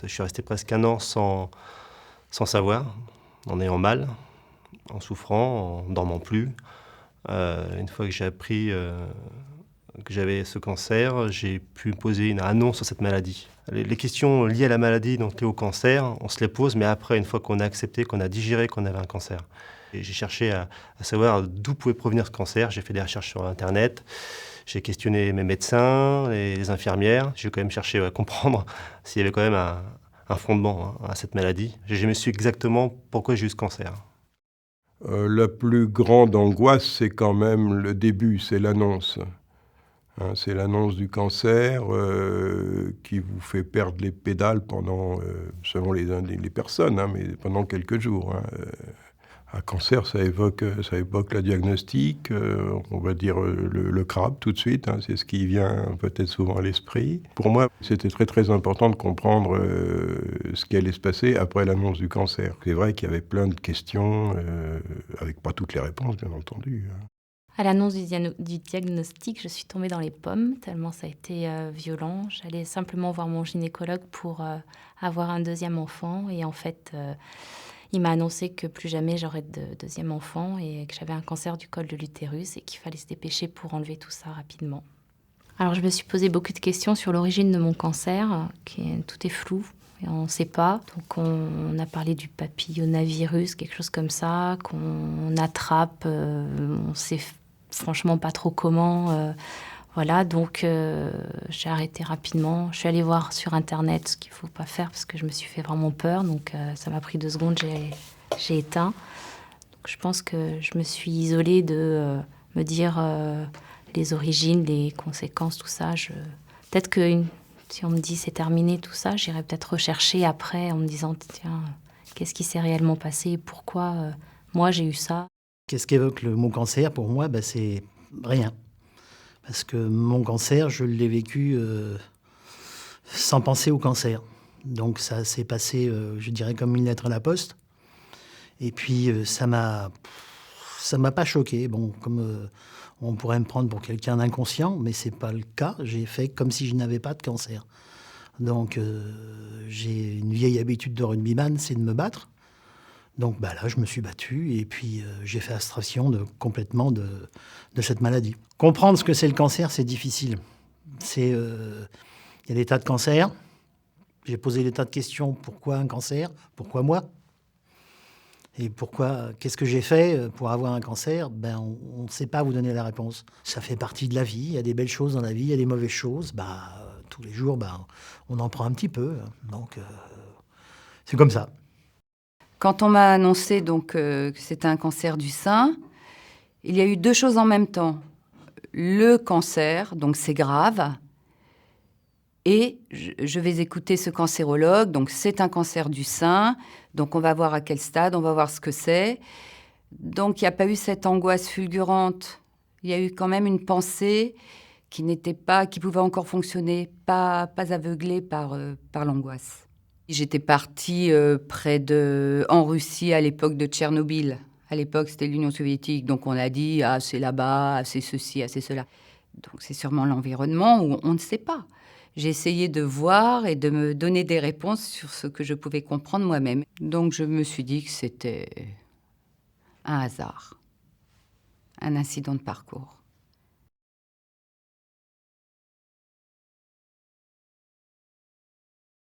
Je suis resté presque 1 an sans savoir, en ayant mal, en souffrant, en dormant plus. Une fois que j'ai appris, que j'avais ce cancer, j'ai pu poser une annonce sur cette maladie. Les questions liées à la maladie, donc liées au cancer, on se les pose, mais après, une fois qu'on a accepté, qu'on a digéré qu'on avait un cancer. Et j'ai cherché à savoir d'où pouvait provenir ce cancer. J'ai fait des recherches sur Internet, j'ai questionné mes médecins, les infirmières. J'ai quand même cherché à comprendre s'il y avait quand même un fondement, hein, à cette maladie. J'ai jamais su exactement pourquoi j'ai eu ce cancer. La plus grande angoisse, c'est quand même le début, c'est l'annonce. Hein, c'est l'annonce du cancer qui vous fait perdre les pédales pendant, selon les personnes, hein, mais pendant quelques jours. Hein. Un cancer, ça évoque la diagnostic, on va dire le crabe tout de suite, hein, c'est ce qui vient peut-être souvent à l'esprit. Pour moi, c'était très très important de comprendre ce qui allait se passer après l'annonce du cancer. C'est vrai qu'il y avait plein de questions, avec pas toutes les réponses, bien entendu. Hein. À l'annonce du diagnostic, je suis tombée dans les pommes, tellement ça a été violent. J'allais simplement voir mon gynécologue pour avoir un deuxième enfant. Et en fait, il m'a annoncé que plus jamais j'aurais de deuxième enfant et que j'avais un cancer du col de l'utérus et qu'il fallait se dépêcher pour enlever tout ça rapidement. Alors je me suis posé beaucoup de questions sur l'origine de mon cancer, tout est flou. Et on ne sait pas. Donc on a parlé du papillomavirus, quelque chose comme ça, qu'on attrape, on sait franchement pas trop comment. Voilà, donc j'ai arrêté rapidement. Je suis allée voir sur Internet ce qu'il ne faut pas faire parce que je me suis fait vraiment peur. Donc ça m'a pris 2 secondes, j'ai éteint. Donc, je pense que je me suis isolée de me dire les origines, les conséquences, tout ça. Peut-être que si on me dit c'est terminé tout ça, j'irai peut-être rechercher après en me disant tiens, qu'est-ce qui s'est réellement passé et pourquoi moi j'ai eu ça. Qu'est-ce qu'évoque le mot cancer? Pour moi, c'est rien. Parce que mon cancer, je l'ai vécu sans penser au cancer. Donc ça s'est passé, je dirais, comme une lettre à la poste. Et puis ça m'a pas choqué. Bon, comme on pourrait me prendre pour quelqu'un d'inconscient, mais c'est pas le cas. J'ai fait comme si je n'avais pas de cancer. Donc j'ai une vieille habitude de rugbyman, c'est de me battre. Donc là, je me suis battu et puis j'ai fait abstraction complètement de cette maladie. Comprendre ce que c'est le cancer, c'est difficile. Il y a des tas de cancers. J'ai posé des tas de questions. Pourquoi un cancer? Pourquoi moi? Et qu'est-ce que j'ai fait pour avoir un cancer? On ne sait pas vous donner la réponse. Ça fait partie de la vie. Il y a des belles choses dans la vie, il y a des mauvaises choses. Tous les jours, on en prend un petit peu. Donc, c'est comme ça. Quand on m'a annoncé donc, que c'était un cancer du sein, il y a eu 2 choses en même temps. Le cancer, donc c'est grave, et je vais écouter ce cancérologue, donc c'est un cancer du sein, donc on va voir à quel stade, on va voir ce que c'est. Donc il n'y a pas eu cette angoisse fulgurante, il y a eu quand même une pensée qui pouvait encore fonctionner, pas aveuglée par l'angoisse. J'étais partie en Russie à l'époque de Tchernobyl. À l'époque, c'était l'Union soviétique. Donc, on a dit, ah, c'est là-bas, ah, c'est ceci, ah, c'est cela. Donc, c'est sûrement l'environnement où on ne sait pas. J'ai essayé de voir et de me donner des réponses sur ce que je pouvais comprendre moi-même. Donc, je me suis dit que c'était un hasard, un incident de parcours.